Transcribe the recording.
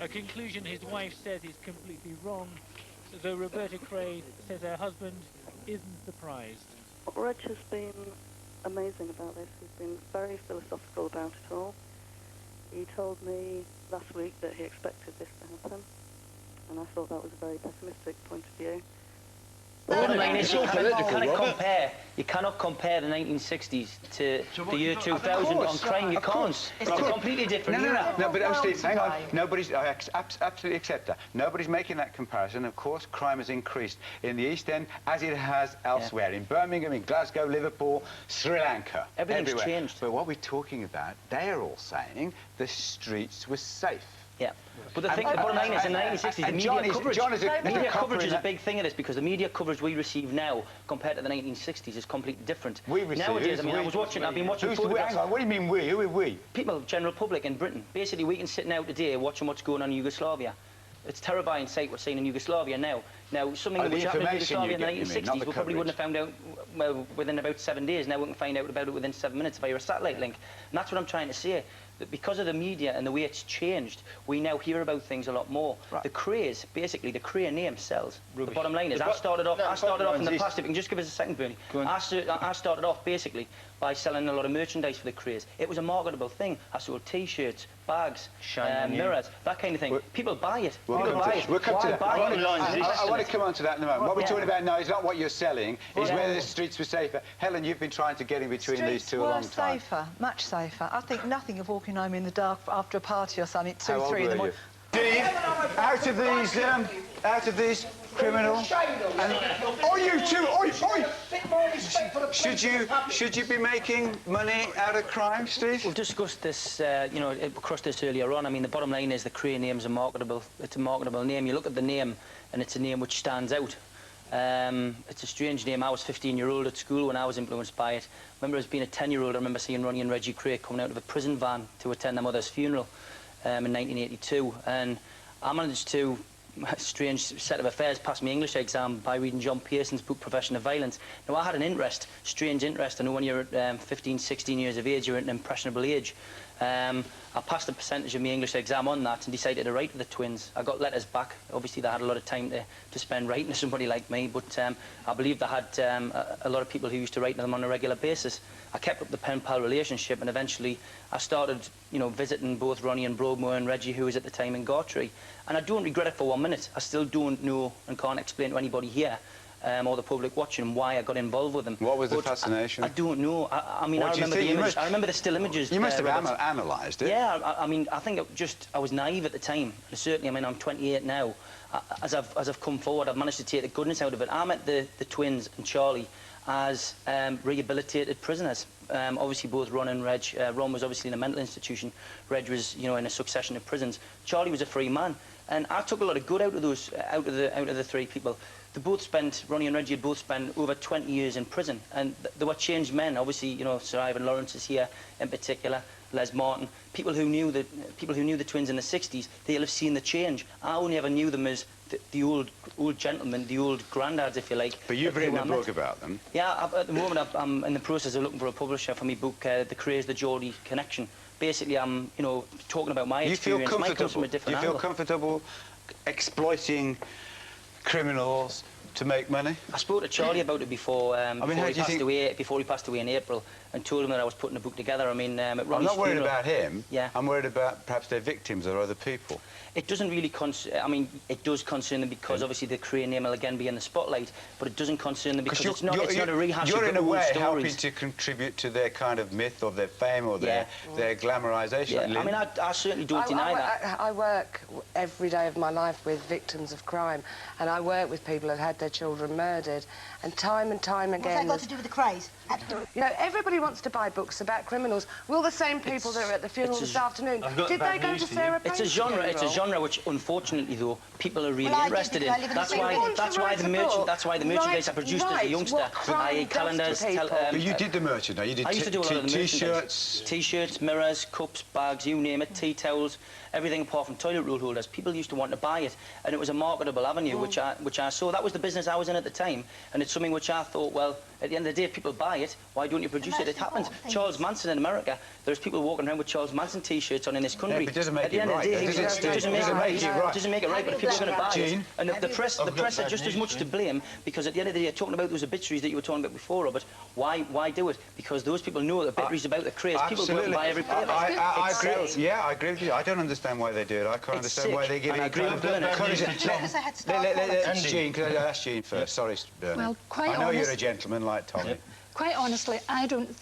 a conclusion his wife says is completely wrong, though Roberta Kray says her husband isn't surprised. Reg has been amazing about this. He's been very philosophical about it all. He told me last week that he expected this to happen, and I thought that was a very pessimistic point of view. Bottom line is you cannot compare the 1960s to the year 2000 on crime. You can't. It's a completely different era. No, but Steve, hang on. I absolutely accept that. Nobody's making that comparison. Of course, crime has increased in the East End as it has elsewhere. In Birmingham, in Glasgow, Liverpool, Sri Lanka. Everything's changed. But what we're talking about, they are all saying the streets were safe. Yeah, but the bottom line is in the 1960s, the media coverage is a big thing of this, because the media coverage we receive now compared to the 1960s is completely different. Nowadays, I mean, I've been watching photographs. Hang on, what do you mean we? Who are we? People, general public in Britain. Basically, we can sit now today watching what's going on in Yugoslavia. It's terrifying sight what's seen in Yugoslavia now. Now, something which happened in Yugoslavia in the 1960s, we probably wouldn't have found out, well, within about 7 days. Now we can find out about it within 7 minutes via a satellite link. And that's what I'm trying to say. That because of the media and the way it's changed, we now hear about things a lot more. Right. The Krays, basically, the Kray name sells. Rubbish. The bottom line is, I started off in the past. If you can just give us a second, Bernie. I started off basically by selling a lot of merchandise for the Krays. It was a marketable thing. I sold T-shirts, bags, mirrors, that kind of thing. People buy it. We'll come to that. I want to come on to that in a moment. What we're talking about now is not what you're selling, is whether the streets were safer. Helen, you've been trying to get in between these two a long time. Safer, much safer. I think nothing of walking home in the dark after a party or something at 2, 3 in the morning. Steve, out of these criminals, you two, should you be making money out of crime, Steve? We've discussed this, you know, across this earlier on. I mean, the bottom line is the Kray name's it's a marketable name. You look at the name, and it's a name which stands out. It's a strange name. I was 15-year-old at school when I was influenced by it. I remember as being a 10-year-old, I remember seeing Ronnie and Reggie Kray coming out of a prison van to attend their mother's funeral in 1982. And I managed to, a strange set of affairs, pass my English exam by reading John Pearson's book, Profession of Violence. Now, I had an interest, strange interest. I know when you're 15, 16 years of age, you're at an impressionable age. I passed a percentage of my English exam on that and decided to write to the twins. I got letters back. Obviously, they had a lot of time to spend writing to somebody like me, but I believe they had a lot of people who used to write to them on a regular basis. I kept up the pen-pal relationship, and eventually I started, you know, visiting both Ronnie and Broadmoor and Reggie, who was at the time in Gartree. And I don't regret it for 1 minute. I still don't know and can't explain to anybody here or the public watching why I got involved with them. What was the fascination? I don't know. I mean, I remember the image. I remember the still images. You must have analysed it. Yeah, I mean, I think I was naive at the time. Certainly, I mean, I'm 28 now. As I've come forward, I've managed to take the goodness out of it. I met the twins and Charlie as rehabilitated prisoners. Obviously, both Ron and Reg. Ron was obviously in a mental institution. Reg was, you know, in a succession of prisons. Charlie was a free man, and I took a lot of good out of the three people. Ronnie and Reggie had both spent over 20 years in prison, and they were changed men. Obviously, you know, Sir Ivan Lawrence is here in particular, Les Martin, people who knew the twins in the 60s. They'll have seen the change. I only ever knew them as the old gentlemen, the old granddads, if you like. But you've written a book about them. Yeah, at the moment I'm in the process of looking for a publisher for my book, The Krays, the Geordie Connection. Basically, I'm, you know, talking about my experience. Mine comes from a different angle. You feel comfortable exploiting criminals to make money? I spoke to Charlie about it before. Before he passed away in April, and told him that I was putting a book together. I mean, at Ronnie's I'm not worried funeral, about him. Yeah. I'm worried about perhaps their victims or other people. It doesn't really I mean, it does concern them because obviously the Kray name will again be in the spotlight, but it doesn't concern them because it's not a rehash of You're in a way helping stories. to contribute to their kind of myth or their fame or their glamorisation. Yeah. I mean, I certainly don't deny that. I work every day of my life with victims of crime, and I work with people who've had their children murdered, and time again... What's that got to do with the Krays? You know, everybody wants to buy books about criminals. Will the same people that were at the funeral this afternoon, did they go to Sarah Pane's funeral? It's a genre which, unfortunately, though, people are really interested in. That's why the merchandise I produced as a youngster, i.e. calendars... But you did the merchandise. You did I used to do a lot of the T-shirts. T-shirts, mirrors, cups, bags, you name it, tea towels, everything apart from toilet roll holders. People used to want to buy it, and it was a marketable avenue which I saw. That was the business I was in at the time, and it's something which I thought, well, At the end of the day, if people buy it, why don't you produce it? It happens. Charles Manson in America, there's people walking around with Charles Manson T-shirts on in this country. Yeah, but it doesn't make At the it end of right. the day, Does it, it doesn't make it right. It doesn't make it right, but people are going to buy Gene? it. And the press are just as much to blame, because at the end of the day, talking about those obituaries that you were talking about before, Robert, why do it? Because those people know the obituaries about the craze. People go out and buy every paper. I agree. Yeah, I agree with you. I don't understand why they do it. I can't understand why they give it courage. Gene, could I ask Gene first? Sorry, Bernard. Well, quite I know you're a gentleman like Tommy. Quite honestly, I don't think